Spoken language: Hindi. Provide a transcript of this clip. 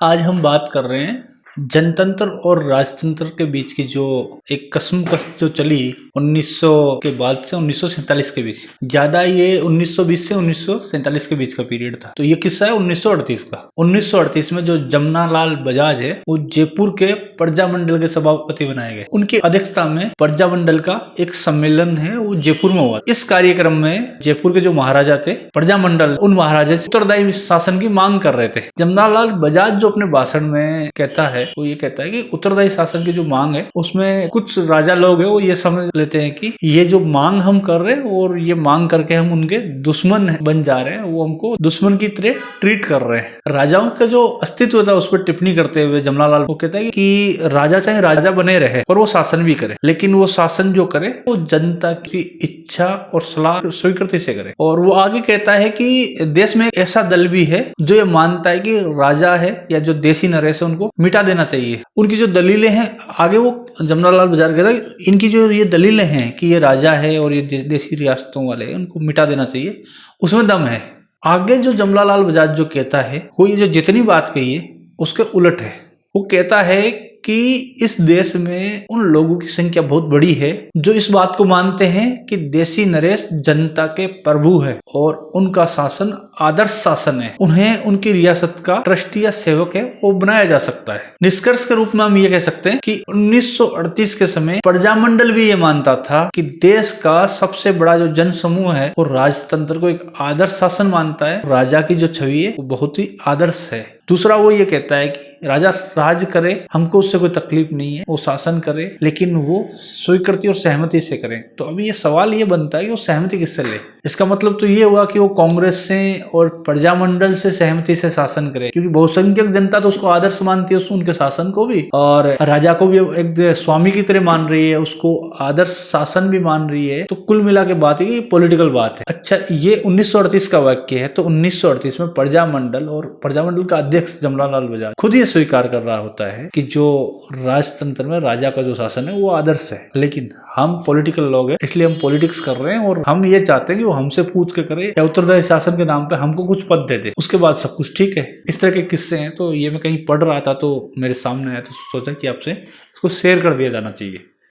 आज हम बात कर रहे हैं जनतंत्र और राजतंत्र के बीच की जो एक कशमकश जो चली 1900 के बाद से 1947 के बीच। ज्यादा ये 1920 से 1947 के बीच का पीरियड था। तो ये किस्सा है 1938 का। 1938 में जो जमनालाल बजाज है वो जयपुर के प्रजामंडल के सभापति बनाए गए। उनकी अध्यक्षता में प्रजामंडल का एक सम्मेलन है वो जयपुर में हुआ। इस कार्यक्रम में जयपुर के जो महाराजा थे प्रजामंडल, उन महाराजा से उत्तरदायी शासन की मांग कर रहे थे। जमनालाल बजाज जो अपने भाषण में कहता है वो ये कहता है कि उत्तरदायी शासन की जो मांग है उसमें कुछ राजा लोग हैं वो ये समझ लेते हैं कि ये जो मांग हम कर रहे हैं और ये मांग करके हम उनके दुश्मन बन जा रहे हैं, वो हमको दुश्मन की तरह ट्रीट कर रहे हैं। राजाओं का जो अस्तित्व था उस पर टिप्पणी करते हुए जमनालाल वो कहता है कि राजा चाहे राजा बने रहे और वो शासन भी करे, लेकिन वो शासन जो करे वो जनता की इच्छा और सलाह स्वीकृति से करे। और वो आगे कहता है कि देश में ऐसा दल भी है जो ये मानता है कि राजा है या जो देसी नरेश है उनको मिटा देना चाहिए। उनकी जो दलीलें हैं, आगे वो जमनालाल बजाज कहता है इनकी जो ये दलीलें हैं कि ये राजा है और ये देसी रियासतों वाले हैं, उनको मिटा देना चाहिए, उसमें दम है। आगे जो जमनालाल बजाज जो कहता है वो ये जो जितनी बात कही है उसके उलट है। वो कहता है कि इस देश में उन लोगों की संख्या बहुत बड़ी है जो इस बात को मानते हैं कि देसी नरेश जनता के प्रभु है और उनका शासन आदर्श शासन है। उन्हें उनकी रियासत का ट्रस्टी या सेवक है वो बनाया जा सकता है। निष्कर्ष के रूप में हम ये कह सकते हैं कि 1938 के समय प्रजामंडल भी ये मानता था कि देश का सबसे बड़ा जो जन समूह है वो राजतंत्र को एक आदर्श शासन मानता है। राजा की जो छवि है वो बहुत ही आदर्श है। दूसरा वो ये कहता है कि राजा राज करे, हमको उससे कोई तकलीफ नहीं है, वो शासन करे, लेकिन वो स्वीकृति और सहमति से करे। तो अभी ये सवाल ये बनता है कि वो सहमति किससे ले। इसका मतलब तो ये हुआ कि वो कांग्रेस से और प्रजामंडल से सहमति से शासन करे, क्योंकि बहुसंख्यक जनता तो उसको आदर्श मानती है, उनके शासन को भी, और राजा को भी एक स्वामी की तरह मान रही है, उसको आदर्श शासन भी मान रही है। तो कुल मिला के बात है कि पॉलिटिकल बात है। अच्छा, ये 1938 का वाक्य है। तो 1938 में प्रजामंडल और प्रजामंडल का अध्यक्ष जमनालाल बजाज खुद ये स्वीकार कर रहा होता है कि जो राजतंत्र में राजा का जो शासन है वो आदर्श है, लेकिन हम पॉलिटिकल लोग हैं इसलिए हम पॉलिटिक्स कर रहे हैं और हम ये चाहते हैं कि वो हमसे पूछ के करे या उत्तरदायी शासन के नाम पे हमको कुछ पद दे दे, उसके बाद सब कुछ ठीक है। इस तरह के किस्से हैं। तो ये मैं कहीं पढ़ रहा था तो मेरे सामने आया तो सोचा कि आपसे इसको शेयर कर दिया जाना चाहिए।